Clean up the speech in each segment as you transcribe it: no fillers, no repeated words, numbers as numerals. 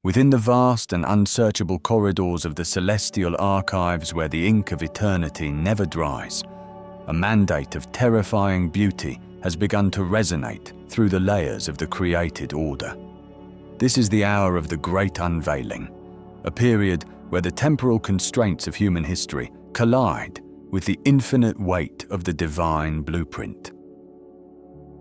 Within the vast and unsearchable corridors of the celestial archives where the ink of eternity never dries, a mandate of terrifying beauty has begun to resonate through the layers of the created order. This is the hour of the great unveiling, a period where the temporal constraints of human history collide with the infinite weight of the divine blueprint.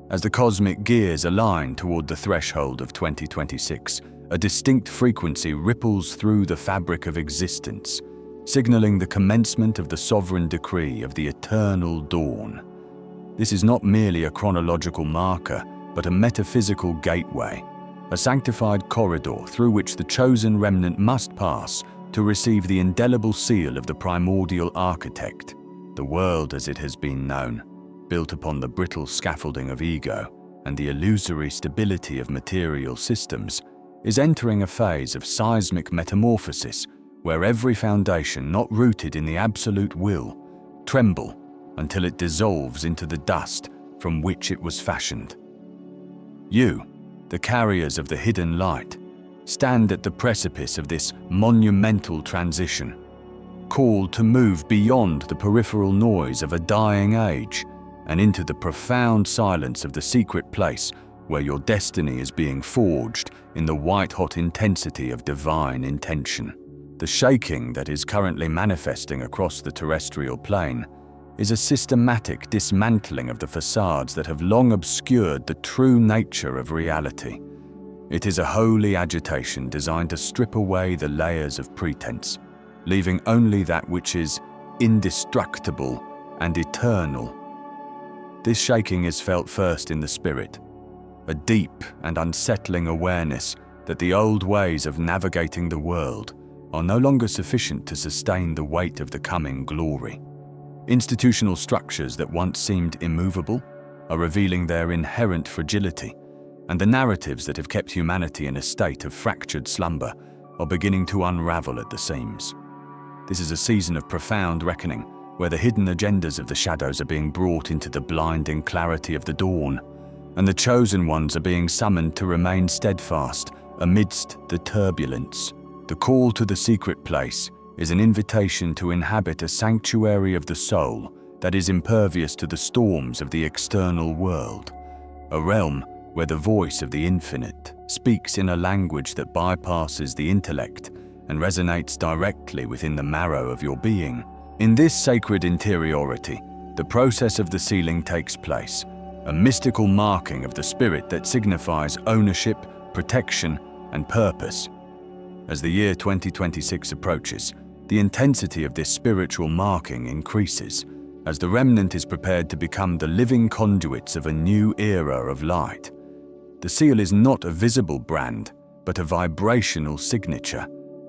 As the cosmic gears align toward the threshold of 2026, a distinct frequency ripples through the fabric of existence, signaling the commencement of the sovereign decree of the eternal dawn. This is not merely a chronological marker, but a metaphysical gateway, a sanctified corridor through which the chosen remnant must pass to receive the indelible seal of the primordial architect. The world as it has been known, built upon the brittle scaffolding of ego and the illusory stability of material systems, is entering a phase of seismic metamorphosis where every foundation not rooted in the absolute will tremble until it dissolves into the dust from which it was fashioned. You, the carriers of the hidden light, stand at the precipice of this monumental transition, called to move beyond the peripheral noise of a dying age and into the profound silence of the secret place where your destiny is being forged in the white-hot intensity of divine intention. The shaking that is currently manifesting across the terrestrial plane is a systematic dismantling of the facades that have long obscured the true nature of reality. It is a holy agitation designed to strip away the layers of pretense, leaving only that which is indestructible and eternal. This shaking is felt first in the spirit, a deep and unsettling awareness that the old ways of navigating the world are no longer sufficient to sustain the weight of the coming glory. Institutional structures that once seemed immovable are revealing their inherent fragility, and the narratives that have kept humanity in a state of fractured slumber are beginning to unravel at the seams. This is a season of profound reckoning, where the hidden agendas of the shadows are being brought into the blinding clarity of the dawn, and the chosen ones are being summoned to remain steadfast amidst the turbulence. The call to the secret place is an invitation to inhabit a sanctuary of the soul that is impervious to the storms of the external world, a realm where the voice of the infinite speaks in a language that bypasses the intellect and resonates directly within the marrow of your being. In this sacred interiority, the process of the sealing takes place, a mystical marking of the spirit that signifies ownership, protection, and purpose. As the year 2026 approaches, the intensity of this spiritual marking increases, as the remnant is prepared to become the living conduits of a new era of light. The seal is not a visible brand, but a vibrational signature,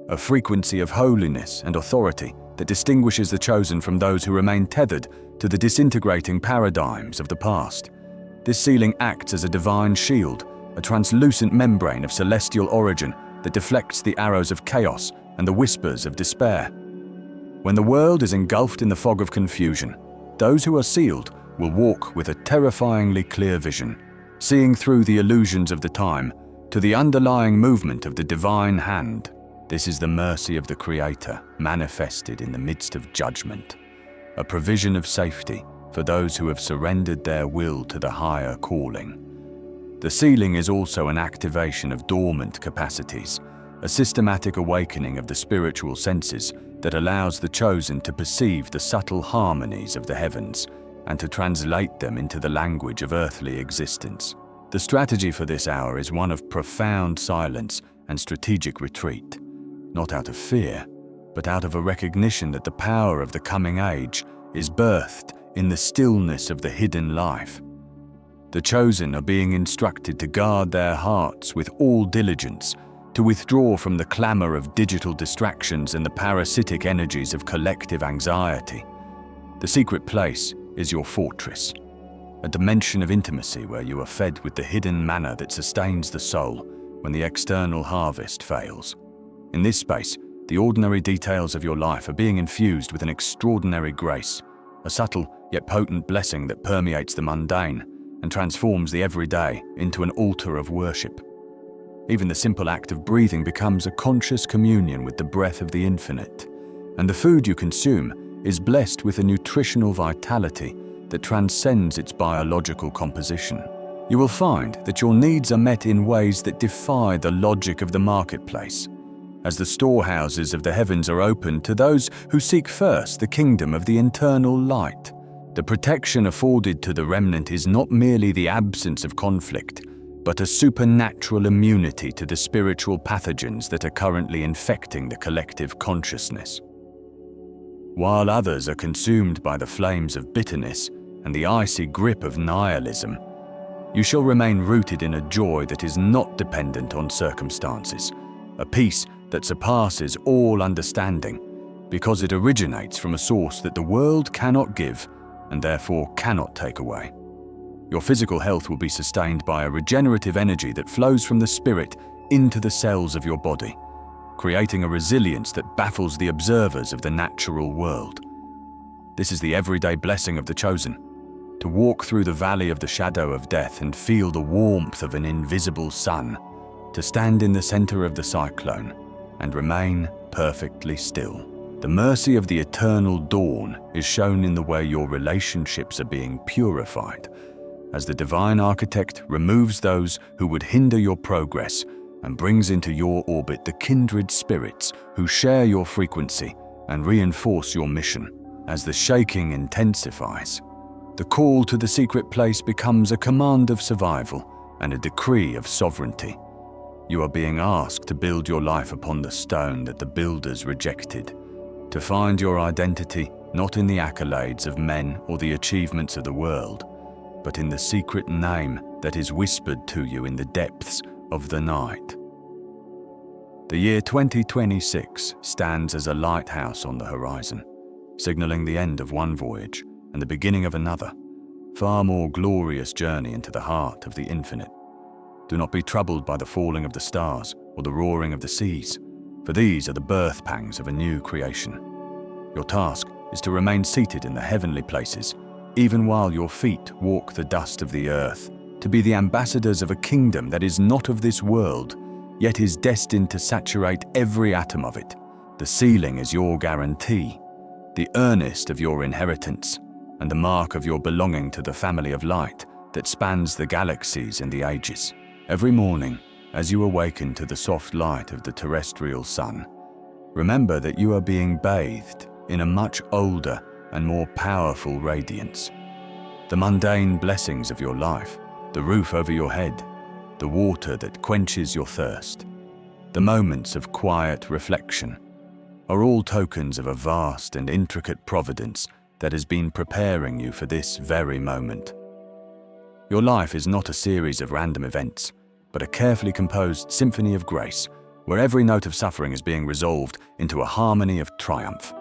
a frequency of holiness and authority that distinguishes the chosen from those who remain tethered to the disintegrating paradigms of the past. This sealing acts as a divine shield, a translucent membrane of celestial origin that deflects the arrows of chaos and the whispers of despair. When the world is engulfed in the fog of confusion, those who are sealed will walk with a terrifyingly clear vision, seeing through the illusions of the time to the underlying movement of the divine hand. This is the mercy of the Creator manifested in the midst of judgment, a provision of safety for those who have surrendered their will to the higher calling. The sealing is also an activation of dormant capacities, a systematic awakening of the spiritual senses that allows the chosen to perceive the subtle harmonies of the heavens and to translate them into the language of earthly existence. The strategy for this hour is one of profound silence and strategic retreat, not out of fear, but out of a recognition that the power of the coming age is birthed in the stillness of the hidden life. The chosen are being instructed to guard their hearts with all diligence, to withdraw from the clamor of digital distractions and the parasitic energies of collective anxiety. The secret place is your fortress, a dimension of intimacy where you are fed with the hidden manna that sustains the soul when the external harvest fails. In this space, the ordinary details of your life are being infused with an extraordinary grace, a subtle yet potent blessing that permeates the mundane and transforms the everyday into an altar of worship. Even the simple act of breathing becomes a conscious communion with the breath of the infinite. And the food you consume is blessed with a nutritional vitality that transcends its biological composition. You will find that your needs are met in ways that defy the logic of the marketplace, as the storehouses of the heavens are opened to those who seek first the kingdom of the eternal light. The protection afforded to the remnant is not merely the absence of conflict, but a supernatural immunity to the spiritual pathogens that are currently infecting the collective consciousness. While others are consumed by the flames of bitterness and the icy grip of nihilism, you shall remain rooted in a joy that is not dependent on circumstances, a peace that surpasses all understanding, because it originates from a source that the world cannot give and therefore cannot take away. Your physical health will be sustained by a regenerative energy that flows from the spirit into the cells of your body, creating a resilience that baffles the observers of the natural world. This is the everyday blessing of the chosen, to walk through the valley of the shadow of death and feel the warmth of an invisible sun, to stand in the center of the cyclone and remain perfectly still. The mercy of the eternal dawn is shown in the way your relationships are being purified, as the divine architect removes those who would hinder your progress and brings into your orbit the kindred spirits who share your frequency and reinforce your mission. As the shaking intensifies, the call to the secret place becomes a command of survival and a decree of sovereignty. You are being asked to build your life upon the stone that the builders rejected, to find your identity not in the accolades of men or the achievements of the world, but in the secret name that is whispered to you in the depths of the night. The year 2026 stands as a lighthouse on the horizon, signaling the end of one voyage and the beginning of another, far more glorious journey into the heart of the infinite. Do not be troubled by the falling of the stars or the roaring of the seas, for these are the birth pangs of a new creation. Your task is to remain seated in the heavenly places, even while your feet walk the dust of the earth, to be the ambassadors of a kingdom that is not of this world, yet is destined to saturate every atom of it. The ceiling is your guarantee, the earnest of your inheritance, and the mark of your belonging to the family of light that spans the galaxies and the ages. Every morning, as you awaken to the soft light of the terrestrial sun, remember that you are being bathed in a much older and more powerful radiance. The mundane blessings of your life, the roof over your head, the water that quenches your thirst, the moments of quiet reflection, are all tokens of a vast and intricate providence that has been preparing you for this very moment. Your life is not a series of random events, but a carefully composed symphony of grace, where every note of suffering is being resolved into a harmony of triumph.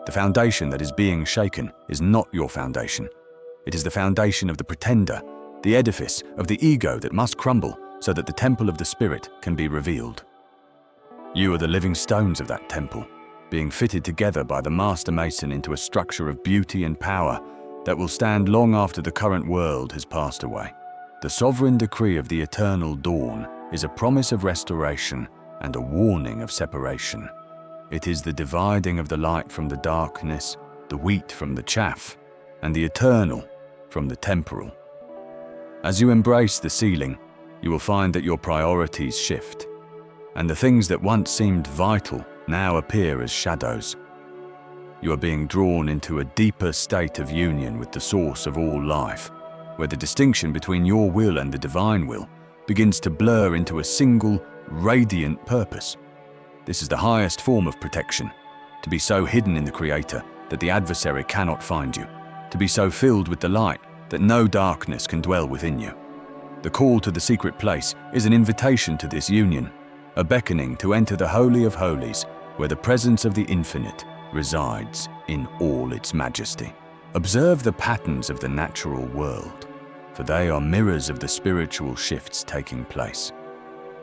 The foundation that is being shaken is not your foundation. It is the foundation of the pretender, the edifice of the ego that must crumble so that the temple of the spirit can be revealed. You are the living stones of that temple, being fitted together by the master mason into a structure of beauty and power that will stand long after the current world has passed away. The sovereign decree of the eternal dawn is a promise of restoration and a warning of separation. It is the dividing of the light from the darkness, the wheat from the chaff, and the eternal from the temporal. As you embrace the ceiling, you will find that your priorities shift, and the things that once seemed vital now appear as shadows. You are being drawn into a deeper state of union with the source of all life, where the distinction between your will and the divine will begins to blur into a single, radiant purpose. This is the highest form of protection, to be so hidden in the Creator that the adversary cannot find you, to be so filled with the light that no darkness can dwell within you. The call to the secret place is an invitation to this union, a beckoning to enter the Holy of Holies, where the presence of the infinite resides in all its majesty. Observe the patterns of the natural world, for they are mirrors of the spiritual shifts taking place.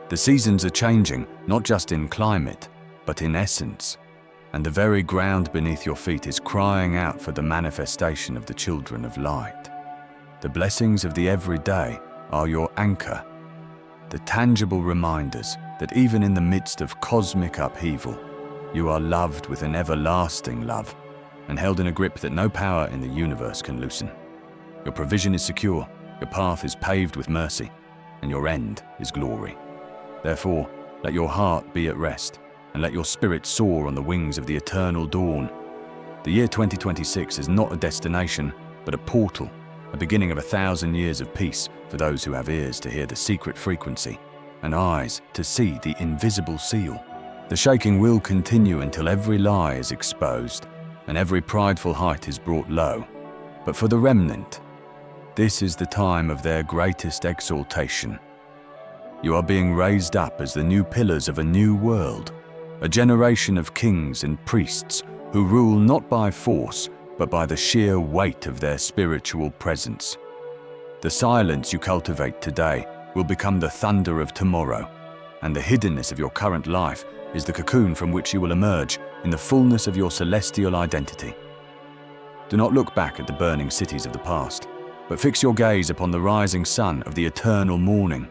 The seasons are changing, not just in climate, but in essence, and the very ground beneath your feet is crying out for the manifestation of the children of light. The blessings of the everyday are your anchor, the tangible reminders that even in the midst of cosmic upheaval, you are loved with an everlasting love and held in a grip that no power in the universe can loosen. Your provision is secure, your path is paved with mercy, and your end is glory. Therefore, let your heart be at rest, and let your spirit soar on the wings of the eternal dawn. The year 2026 is not a destination, but a portal, a beginning of 1,000 years of peace for those who have ears to hear the secret frequency and eyes to see the invisible seal. The shaking will continue until every lie is exposed and every prideful height is brought low. But for the remnant, this is the time of their greatest exaltation. You are being raised up as the new pillars of a new world, a generation of kings and priests who rule not by force, but by the sheer weight of their spiritual presence. The silence you cultivate today will become the thunder of tomorrow, and the hiddenness of your current life is the cocoon from which you will emerge in the fullness of your celestial identity. Do not look back at the burning cities of the past, but fix your gaze upon the rising sun of the eternal morning.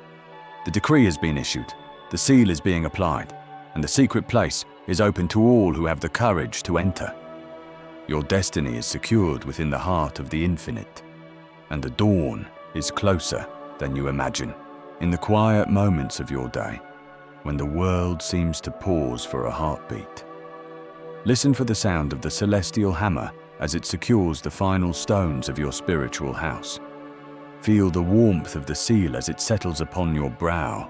The decree has been issued, the seal is being applied, and the secret place is open to all who have the courage to enter. Your destiny is secured within the heart of the infinite, and the dawn is closer than you imagine. In the quiet moments of your day, when the world seems to pause for a heartbeat, listen for the sound of the celestial hammer as it secures the final stones of your spiritual house. Feel the warmth of the seal as it settles upon your brow,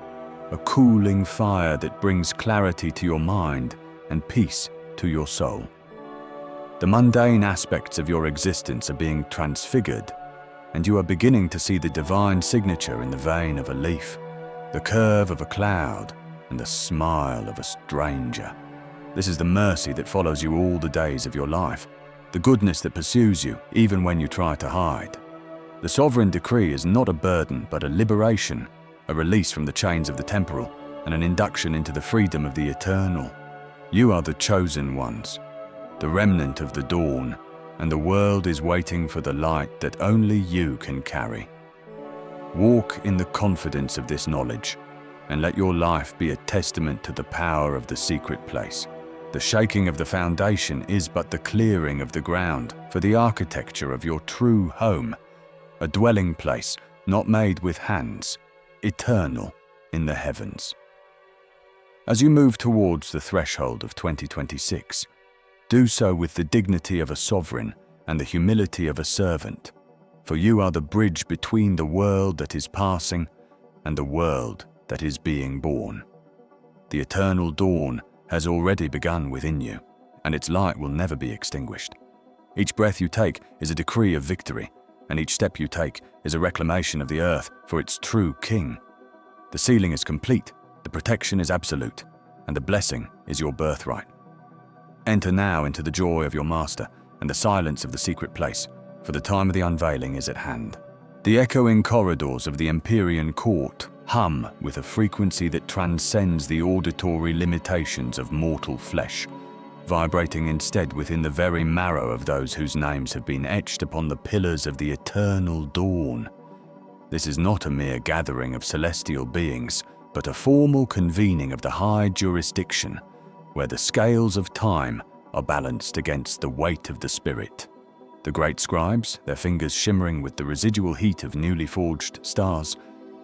a cooling fire that brings clarity to your mind and peace to your soul. The mundane aspects of your existence are being transfigured, and you are beginning to see the divine signature in the vein of a leaf, the curve of a cloud, and the smile of a stranger. This is the mercy that follows you all the days of your life, the goodness that pursues you even when you try to hide. The sovereign decree is not a burden, but a liberation, a release from the chains of the temporal, and an induction into the freedom of the eternal. You are the chosen ones, the remnant of the dawn, and the world is waiting for the light that only you can carry. Walk in the confidence of this knowledge, and let your life be a testament to the power of the secret place. The shaking of the foundation is but the clearing of the ground for the architecture of your true home, a dwelling place not made with hands, eternal in the heavens. As you move towards the threshold of 2026, do so with the dignity of a sovereign and the humility of a servant, for you are the bridge between the world that is passing and the world that is being born. The eternal dawn has already begun within you, and its light will never be extinguished. Each breath you take is a decree of victory, and each step you take is a reclamation of the earth for its true king. The sealing is complete, the protection is absolute, and the blessing is your birthright. Enter now into the joy of your master and the silence of the secret place, for the time of the unveiling is at hand. The echoing corridors of the Empyrean court hum with a frequency that transcends the auditory limitations of mortal flesh, vibrating instead within the very marrow of those whose names have been etched upon the pillars of the eternal dawn. This is not a mere gathering of celestial beings, but a formal convening of the high jurisdiction, where the scales of time are balanced against the weight of the spirit. The great scribes, their fingers shimmering with the residual heat of newly forged stars,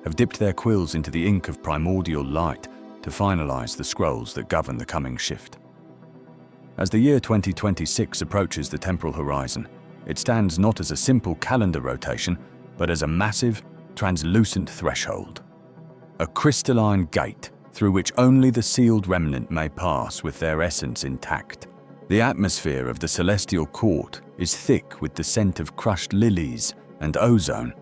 have dipped their quills into the ink of primordial light to finalize the scrolls that govern the coming shift. As the year 2026 approaches the temporal horizon, it stands not as a simple calendar rotation, but as a massive, translucent threshold, a crystalline gate through which only the sealed remnant may pass with their essence intact. The atmosphere of the celestial court is thick with the scent of crushed lilies and ozone,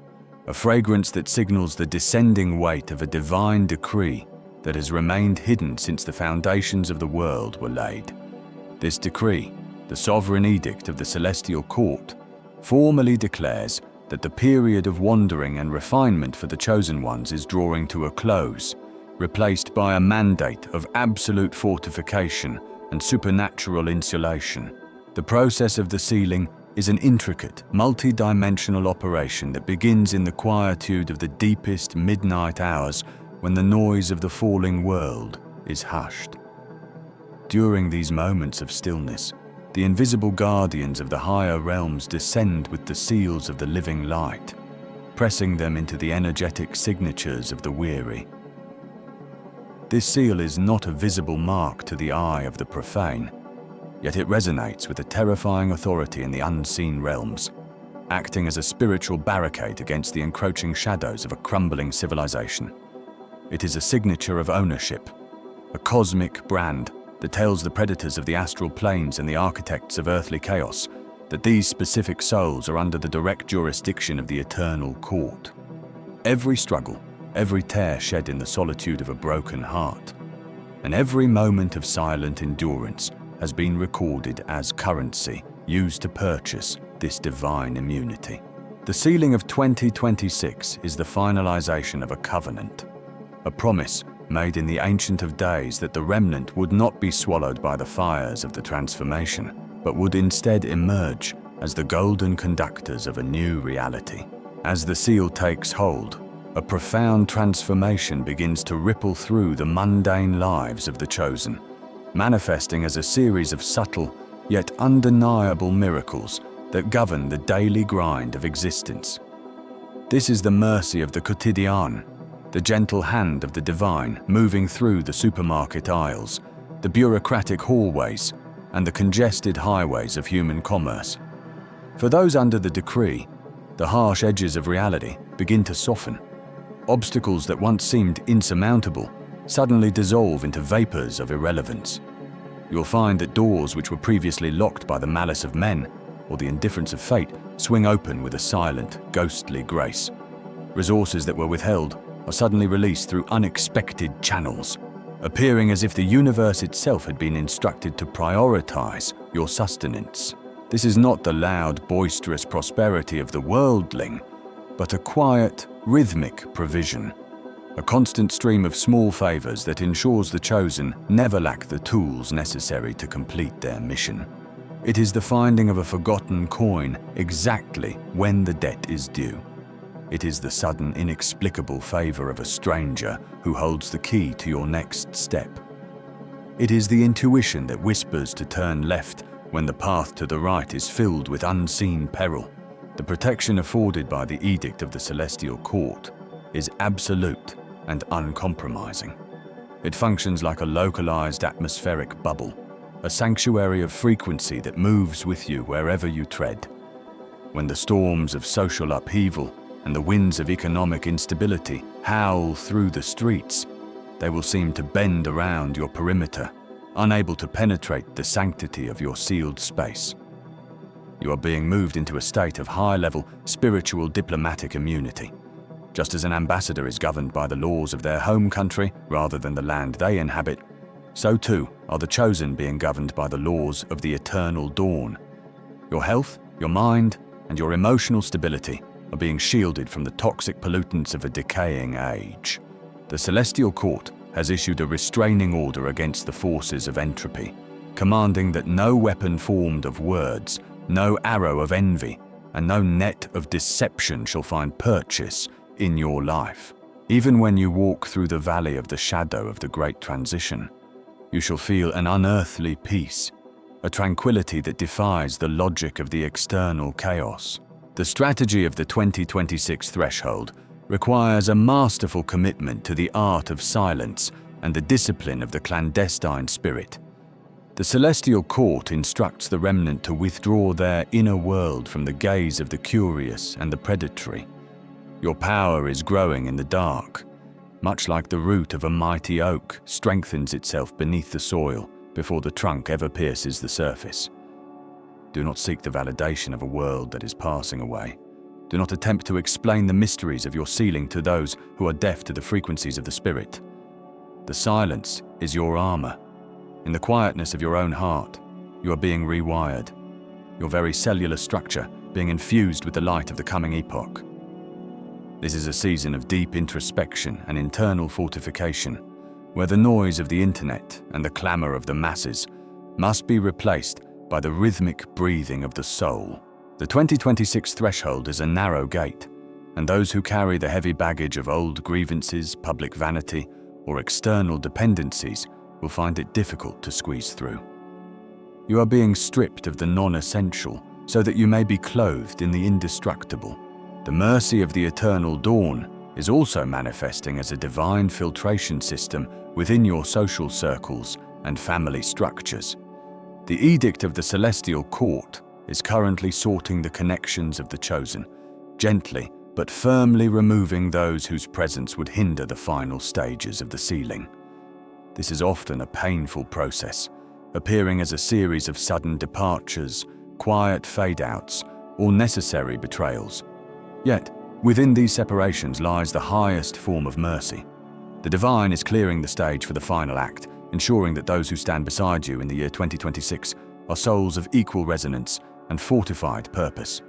a fragrance that signals the descending weight of a divine decree that has remained hidden since the foundations of the world were laid. This decree, the sovereign edict of the celestial court, formally declares that the period of wandering and refinement for the chosen ones is drawing to a close, replaced by a mandate of absolute fortification and supernatural insulation. The process of the sealing is an intricate, multi-dimensional operation that begins in the quietude of the deepest midnight hours when the noise of the falling world is hushed. During these moments of stillness, the invisible guardians of the higher realms descend with the seals of the living light, pressing them into the energetic signatures of the weary. This seal is not a visible mark to the eye of the profane, yet it resonates with a terrifying authority in the unseen realms, acting as a spiritual barricade against the encroaching shadows of a crumbling civilization. It is a signature of ownership, a cosmic brand that tells the predators of the astral planes and the architects of earthly chaos that these specific souls are under the direct jurisdiction of the eternal court. Every struggle, every tear shed in the solitude of a broken heart, and every moment of silent endurance has been recorded as currency used to purchase this divine immunity. The sealing of 2026 is the finalization of a covenant, a promise made in the Ancient of Days that the remnant would not be swallowed by the fires of the transformation, but would instead emerge as the golden conductors of a new reality. As the seal takes hold, a profound transformation begins to ripple through the mundane lives of the chosen, manifesting as a series of subtle yet undeniable miracles that govern the daily grind of existence. This is the mercy of the quotidian, the gentle hand of the divine moving through the supermarket aisles, the bureaucratic hallways, and the congested highways of human commerce. For those under the decree, the harsh edges of reality begin to soften. Obstacles that once seemed insurmountable suddenly dissolve into vapors of irrelevance. You'll find that doors which were previously locked by the malice of men or the indifference of fate swing open with a silent, ghostly grace. Resources that were withheld are suddenly released through unexpected channels, appearing as if the universe itself had been instructed to prioritize your sustenance. This is not the loud, boisterous prosperity of the worldling, but a quiet, rhythmic provision, a constant stream of small favors that ensures the chosen never lack the tools necessary to complete their mission. It is the finding of a forgotten coin exactly when the debt is due. It is the sudden, inexplicable favor of a stranger who holds the key to your next step. It is the intuition that whispers to turn left when the path to the right is filled with unseen peril. The protection afforded by the edict of the celestial court is absolute and uncompromising. It functions like a localized atmospheric bubble, a sanctuary of frequency that moves with you wherever you tread. When the storms of social upheaval and the winds of economic instability howl through the streets, they will seem to bend around your perimeter, unable to penetrate the sanctity of your sealed space. You are being moved into a state of high-level spiritual diplomatic immunity. Just as an ambassador is governed by the laws of their home country rather than the land they inhabit, so too are the chosen being governed by the laws of the eternal dawn. Your health, your mind, and your emotional stability are being shielded from the toxic pollutants of a decaying age. The Celestial Court has issued a restraining order against the forces of entropy, commanding that no weapon formed of words, no arrow of envy, and no net of deception shall find purchase in your life. Even when you walk through the valley of the shadow of the great transition, you shall feel an unearthly peace, a tranquility that defies the logic of the external chaos. The strategy of the 2026 threshold requires a masterful commitment to the art of silence and the discipline of the clandestine spirit. The Celestial Court instructs the remnant to withdraw their inner world from the gaze of the curious and the predatory. Your power is growing in the dark, much like the root of a mighty oak strengthens itself beneath the soil before the trunk ever pierces the surface. Do not seek the validation of a world that is passing away. Do not attempt to explain the mysteries of your sealing to those who are deaf to the frequencies of the Spirit. The silence is your armor. In the quietness of your own heart, you are being rewired, your very cellular structure being infused with the light of the coming epoch. This is a season of deep introspection and internal fortification, where the noise of the internet and the clamor of the masses must be replaced by the rhythmic breathing of the soul. The 2026 threshold is a narrow gate, and those who carry the heavy baggage of old grievances, public vanity, or external dependencies will find it difficult to squeeze through. You are being stripped of the non-essential so that you may be clothed in the indestructible. The mercy of the eternal dawn is also manifesting as a divine filtration system within your social circles and family structures. The edict of the celestial court is currently sorting the connections of the chosen, gently but firmly removing those whose presence would hinder the final stages of the sealing. This is often a painful process, appearing as a series of sudden departures, quiet fade-outs, or necessary betrayals. Yet, within these separations lies the highest form of mercy. The divine is clearing the stage for the final act, ensuring that those who stand beside you in the year 2026 are souls of equal resonance and fortified purpose.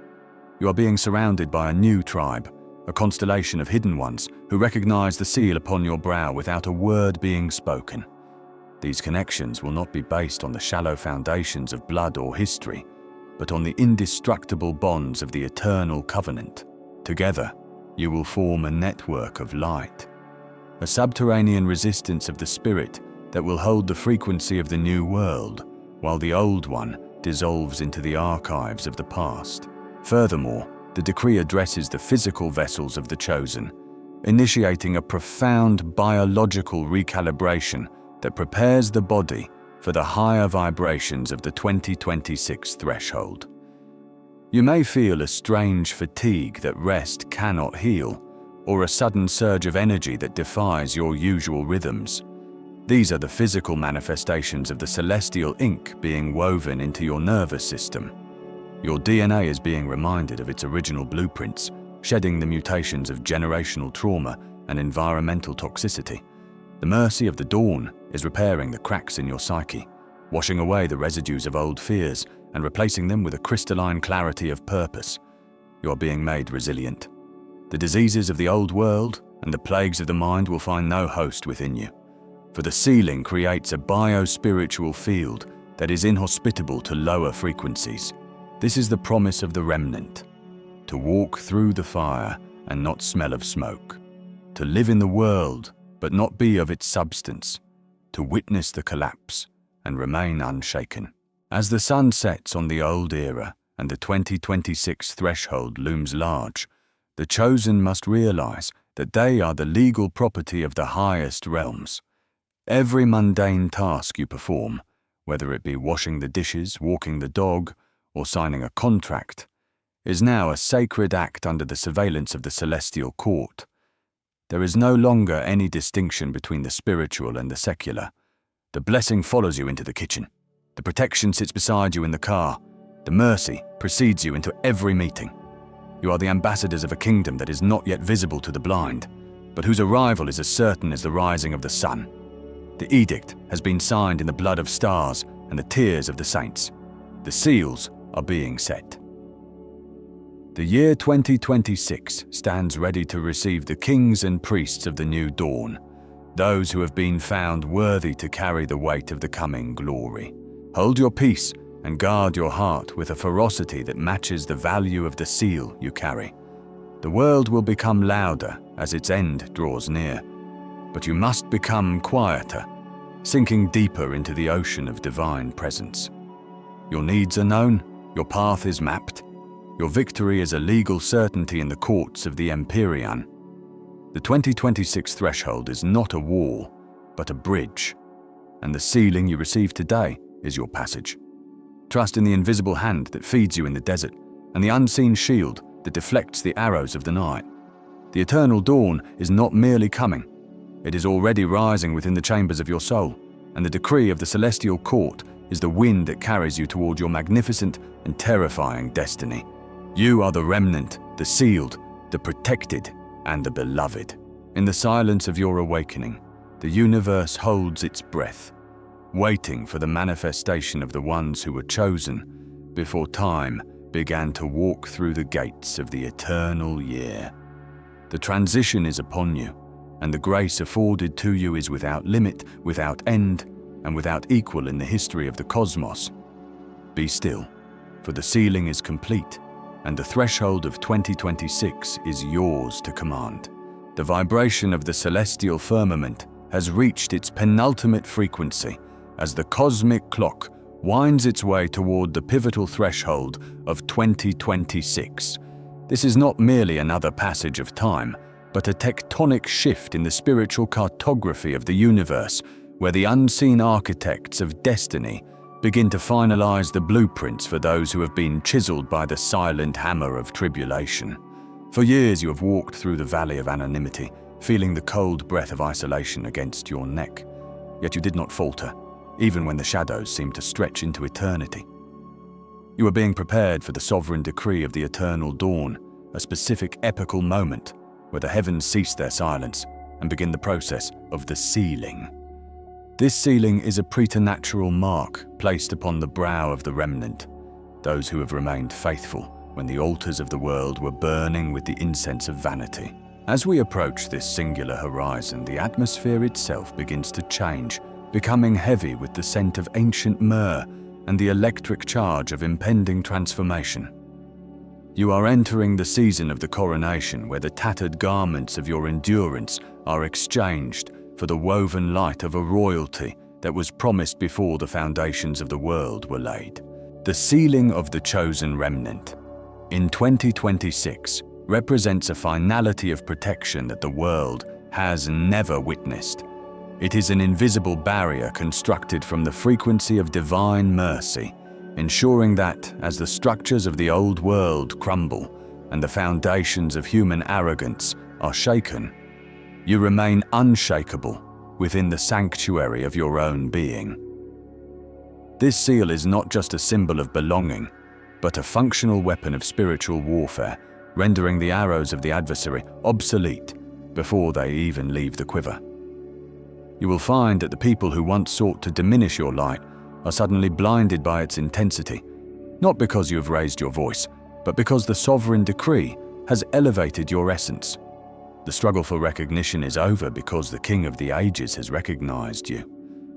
You are being surrounded by a new tribe, a constellation of hidden ones who recognize the seal upon your brow without a word being spoken. These connections will not be based on the shallow foundations of blood or history, but on the indestructible bonds of the eternal covenant. Together, you will form a network of light, a subterranean resistance of the spirit that will hold the frequency of the new world, while the old one dissolves into the archives of the past. Furthermore, the decree addresses the physical vessels of the chosen, initiating a profound biological recalibration that prepares the body for the higher vibrations of the 2026 threshold. You may feel a strange fatigue that rest cannot heal, or a sudden surge of energy that defies your usual rhythms. These are the physical manifestations of the celestial ink being woven into your nervous system. Your DNA is being reminded of its original blueprints, shedding the mutations of generational trauma and environmental toxicity. The mercy of the dawn is repairing the cracks in your psyche, washing away the residues of old fears and replacing them with a crystalline clarity of purpose. You are being made resilient. The diseases of the old world and the plagues of the mind will find no host within you, for the sealing creates a bio-spiritual field that is inhospitable to lower frequencies. This is the promise of the remnant: to walk through the fire and not smell of smoke, to live in the world but not be of its substance, to witness the collapse and remain unshaken. As the sun sets on the old era and the 2026 threshold looms large, the chosen must realize that they are the legal property of the highest realms. Every mundane task you perform, whether it be washing the dishes, walking the dog, or signing a contract, is now a sacred act under the surveillance of the celestial court. There is no longer any distinction between the spiritual and the secular. The blessing follows you into the kitchen. The protection sits beside you in the car. The mercy precedes you into every meeting. You are the ambassadors of a kingdom that is not yet visible to the blind, but whose arrival is as certain as the rising of the sun. The edict has been signed in the blood of stars and the tears of the saints. The seals are being set. The year 2026 stands ready to receive the kings and priests of the new dawn, those who have been found worthy to carry the weight of the coming glory. Hold your peace and guard your heart with a ferocity that matches the value of the seal you carry. The world will become louder as its end draws near, but you must become quieter, sinking deeper into the ocean of divine presence. Your needs are known, your path is mapped, your victory is a legal certainty in the courts of the Empyrean. The 2026 threshold is not a wall, but a bridge, and the sealing you receive today is your passage. Trust in the invisible hand that feeds you in the desert, and the unseen shield that deflects the arrows of the night. The eternal dawn is not merely coming, it is already rising within the chambers of your soul, and the decree of the celestial court is the wind that carries you toward your magnificent and terrifying destiny. You are the remnant, the sealed, the protected, and the beloved. In the silence of your awakening, the universe holds its breath, waiting for the manifestation of the ones who were chosen before time began to walk through the gates of the eternal year. The transition is upon you, and the grace afforded to you is without limit, without end, and without equal in the history of the cosmos. Be still, for the sealing is complete, and the threshold of 2026 is yours to command. The vibration of the celestial firmament has reached its penultimate frequency as the cosmic clock winds its way toward the pivotal threshold of 2026. This is not merely another passage of time, but a tectonic shift in the spiritual cartography of the universe, where the unseen architects of destiny begin to finalize the blueprints for those who have been chiseled by the silent hammer of tribulation. For years you have walked through the valley of anonymity, feeling the cold breath of isolation against your neck. Yet you did not falter, even when the shadows seemed to stretch into eternity. You are being prepared for the sovereign decree of the eternal dawn, a specific epical moment where the heavens cease their silence and begin the process of the sealing. This sealing is a preternatural mark placed upon the brow of the remnant, those who have remained faithful when the altars of the world were burning with the incense of vanity. As we approach this singular horizon, the atmosphere itself begins to change, becoming heavy with the scent of ancient myrrh and the electric charge of impending transformation. You are entering the season of the coronation, where the tattered garments of your endurance are exchanged for the woven light of a royalty that was promised before the foundations of the world were laid. The sealing of the chosen remnant in 2026 represents a finality of protection that the world has never witnessed. It is an invisible barrier constructed from the frequency of divine mercy, ensuring that, as the structures of the old world crumble and the foundations of human arrogance are shaken, you remain unshakable within the sanctuary of your own being. This seal is not just a symbol of belonging, but a functional weapon of spiritual warfare, rendering the arrows of the adversary obsolete before they even leave the quiver. You will find that the people who once sought to diminish your light are suddenly blinded by its intensity, not because you have raised your voice, but because the sovereign decree has elevated your essence. The struggle for recognition is over because the King of the Ages has recognized you,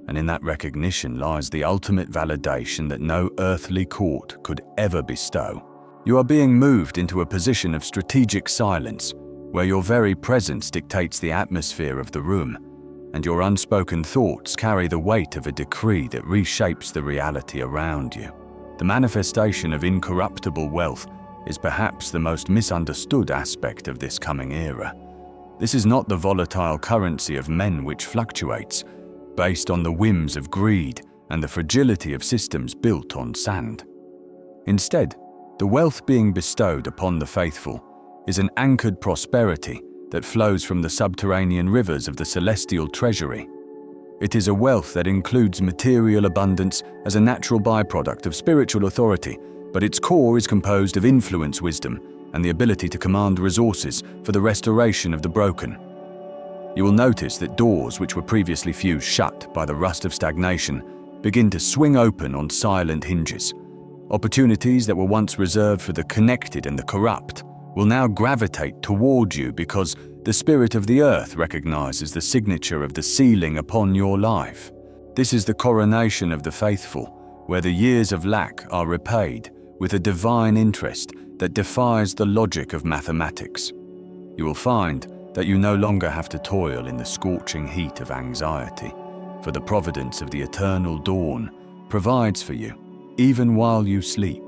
and in that recognition lies the ultimate validation that no earthly court could ever bestow. You are being moved into a position of strategic silence, where your very presence dictates the atmosphere of the room, and your unspoken thoughts carry the weight of a decree that reshapes the reality around you. The manifestation of incorruptible wealth is perhaps the most misunderstood aspect of this coming era. This is not the volatile currency of men which fluctuates, based on the whims of greed and the fragility of systems built on sand. Instead, the wealth being bestowed upon the faithful is an anchored prosperity that flows from the subterranean rivers of the celestial treasury. It is a wealth that includes material abundance as a natural byproduct of spiritual authority, but its core is composed of influence, wisdom, and the ability to command resources for the restoration of the broken. You will notice that doors which were previously fused shut by the rust of stagnation begin to swing open on silent hinges. Opportunities that were once reserved for the connected and the corrupt will now gravitate toward you because the spirit of the earth recognizes the signature of the sealing upon your life. This is the coronation of the faithful, where the years of lack are repaid with a divine interest that defies the logic of mathematics. You will find that you no longer have to toil in the scorching heat of anxiety, for the providence of the eternal dawn provides for you, even while you sleep,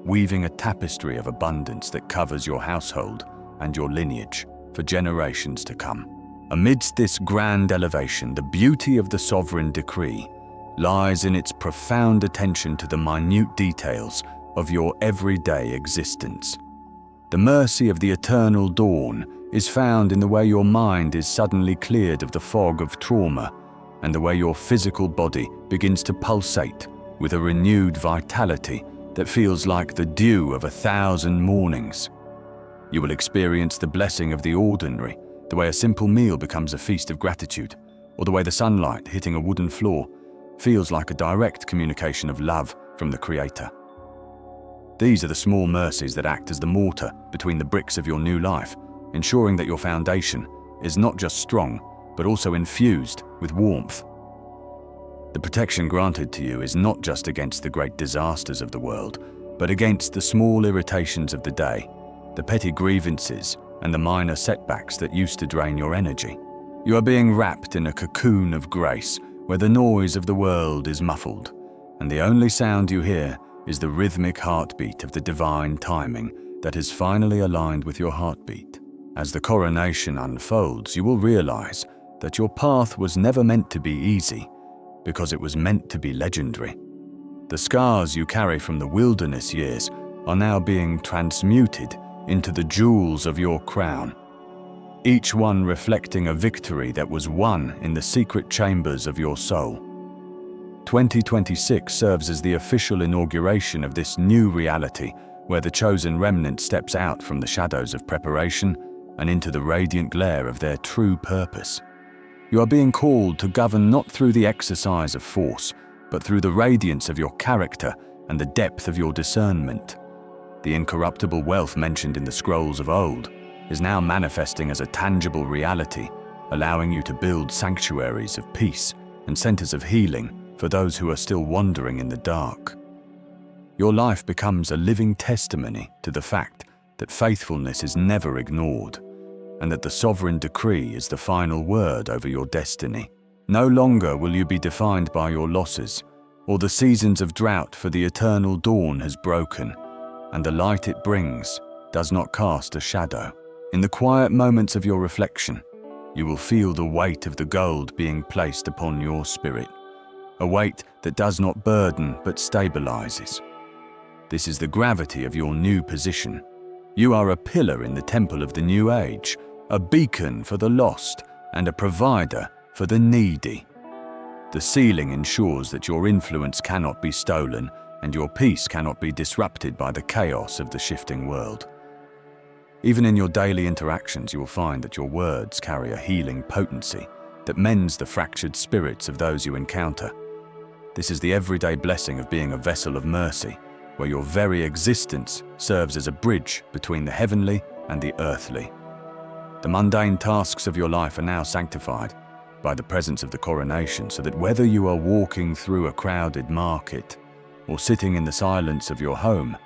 weaving a tapestry of abundance that covers your household and your lineage for generations to come. Amidst this grand elevation, the beauty of the sovereign decree lies in its profound attention to the minute details of your everyday existence. The mercy of the eternal dawn is found in the way your mind is suddenly cleared of the fog of trauma and the way your physical body begins to pulsate with a renewed vitality that feels like the dew of 1,000 mornings. You will experience the blessing of the ordinary, the way a simple meal becomes a feast of gratitude, or the way the sunlight hitting a wooden floor feels like a direct communication of love from the Creator. These are the small mercies that act as the mortar between the bricks of your new life, ensuring that your foundation is not just strong, but also infused with warmth. The protection granted to you is not just against the great disasters of the world, but against the small irritations of the day, the petty grievances, and the minor setbacks that used to drain your energy. You are being wrapped in a cocoon of grace where the noise of the world is muffled, and the only sound you hear is the rhythmic heartbeat of the divine timing that is finally aligned with your heartbeat. As the coronation unfolds, you will realize that your path was never meant to be easy, because it was meant to be legendary. The scars you carry from the wilderness years are now being transmuted into the jewels of your crown, each one reflecting a victory that was won in the secret chambers of your soul. 2026 serves as the official inauguration of this new reality, where the chosen remnant steps out from the shadows of preparation and into the radiant glare of their true purpose. You are being called to govern not through the exercise of force, but through the radiance of your character and the depth of your discernment. The incorruptible wealth mentioned in the scrolls of old is now manifesting as a tangible reality, allowing you to build sanctuaries of peace and centers of healing for those who are still wandering in the dark. Your life becomes a living testimony to the fact that faithfulness is never ignored, and that the sovereign decree is the final word over your destiny. No longer will you be defined by your losses or the seasons of drought, for the eternal dawn has broken, and the light it brings does not cast a shadow. In the quiet moments of your reflection, you will feel the weight of the gold being placed upon your spirit, a weight that does not burden but stabilizes. This is the gravity of your new position. You are a pillar in the temple of the new age, a beacon for the lost and a provider for the needy. The ceiling ensures that your influence cannot be stolen and your peace cannot be disrupted by the chaos of the shifting world. Even in your daily interactions, you will find that your words carry a healing potency that mends the fractured spirits of those you encounter. This is the everyday blessing of being a vessel of mercy, where your very existence serves as a bridge between the heavenly and the earthly. The mundane tasks of your life are now sanctified by the presence of the coronation, so that whether you are walking through a crowded market or sitting in the silence of your home,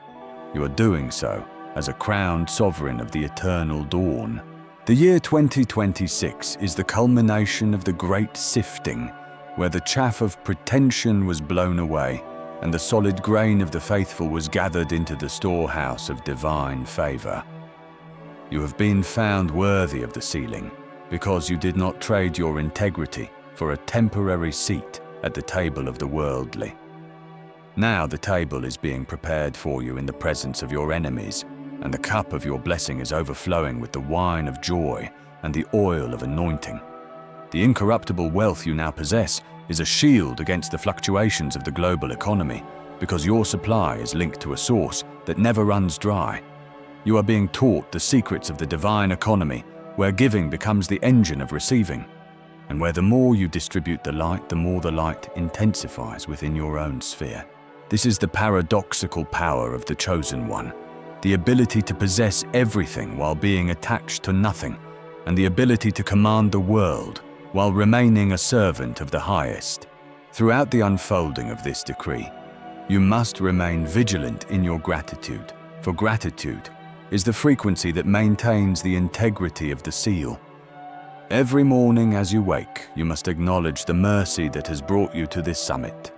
you are doing so as a crowned sovereign of the eternal dawn. The year 2026 is the culmination of the great sifting, where the chaff of pretension was blown away and the solid grain of the faithful was gathered into the storehouse of divine favor. You have been found worthy of the ceiling because you did not trade your integrity for a temporary seat at the table of the worldly. Now the table is being prepared for you in the presence of your enemies, and the cup of your blessing is overflowing with the wine of joy and the oil of anointing. The incorruptible wealth you now possess is a shield against the fluctuations of the global economy, because your supply is linked to a source that never runs dry. You are being taught the secrets of the divine economy, where giving becomes the engine of receiving, and where the more you distribute the light, the more the light intensifies within your own sphere. This is the paradoxical power of the chosen one, the ability to possess everything while being attached to nothing, and the ability to command the world while remaining a servant of the highest. Throughout the unfolding of this decree, you must remain vigilant in your gratitude, for gratitude is the frequency that maintains the integrity of the seal. Every morning as you wake, you must acknowledge the mercy that has brought you to this summit,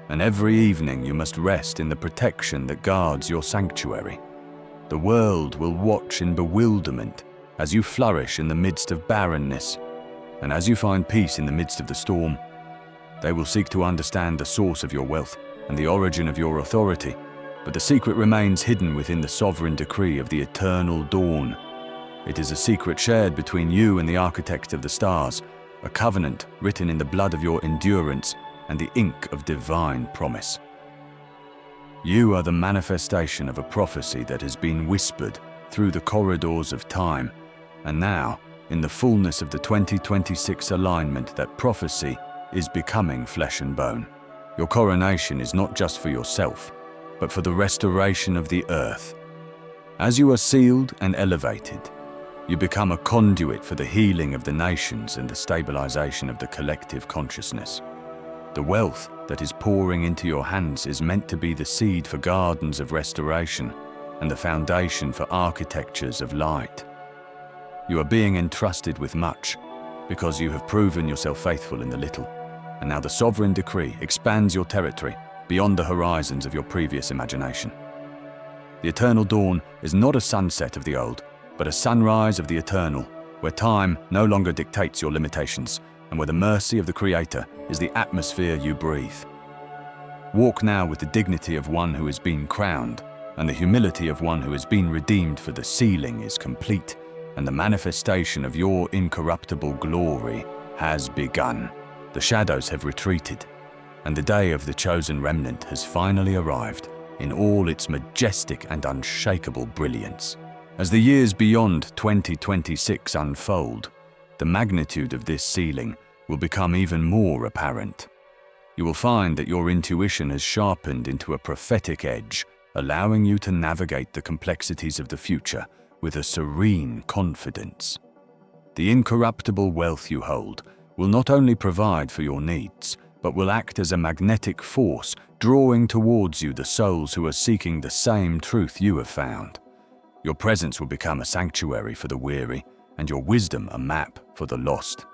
and every evening you must rest in the protection that guards your sanctuary. The world will watch in bewilderment as you flourish in the midst of barrenness, and as you find peace in the midst of the storm. They will seek to understand the source of your wealth and the origin of your authority, but the secret remains hidden within the sovereign decree of the eternal dawn. It is a secret shared between you and the architect of the stars, a covenant written in the blood of your endurance and the ink of divine promise. You are the manifestation of a prophecy that has been whispered through the corridors of time, and now, in the fullness of the 2026 alignment, that prophecy is becoming flesh and bone. Your coronation is not just for yourself, but for the restoration of the earth. As you are sealed and elevated, you become a conduit for the healing of the nations and the stabilization of the collective consciousness. The wealth that is pouring into your hands is meant to be the seed for gardens of restoration and the foundation for architectures of light. You are being entrusted with much because you have proven yourself faithful in the little, and now the sovereign decree expands your territory beyond the horizons of your previous imagination. The eternal dawn is not a sunset of the old, but a sunrise of the eternal, where time no longer dictates your limitations, and where the mercy of the Creator is the atmosphere you breathe. Walk now with the dignity of one who has been crowned, and the humility of one who has been redeemed, for the sealing is complete, and the manifestation of your incorruptible glory has begun. The shadows have retreated, and the day of the chosen remnant has finally arrived in all its majestic and unshakable brilliance. As the years beyond 2026 unfold, the magnitude of this sealing will become even more apparent. You will find that your intuition has sharpened into a prophetic edge, allowing you to navigate the complexities of the future with a serene confidence. The incorruptible wealth you hold will not only provide for your needs, but will act as a magnetic force, drawing towards you the souls who are seeking the same truth you have found. Your presence will become a sanctuary for the weary, and your wisdom a map for the lost.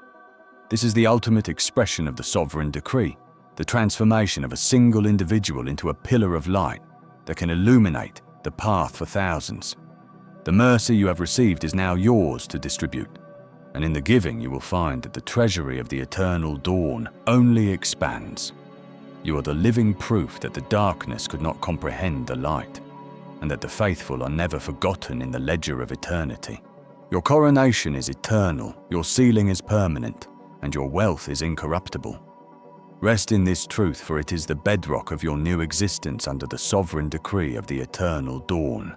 This is the ultimate expression of the sovereign decree, the transformation of a single individual into a pillar of light that can illuminate the path for thousands. The mercy you have received is now yours to distribute, and in the giving you will find that the treasury of the eternal dawn only expands. You are the living proof that the darkness could not comprehend the light, and that the faithful are never forgotten in the ledger of eternity. Your coronation is eternal, your sealing is permanent, and your wealth is incorruptible. Rest in this truth, for it is the bedrock of your new existence under the sovereign decree of the eternal dawn.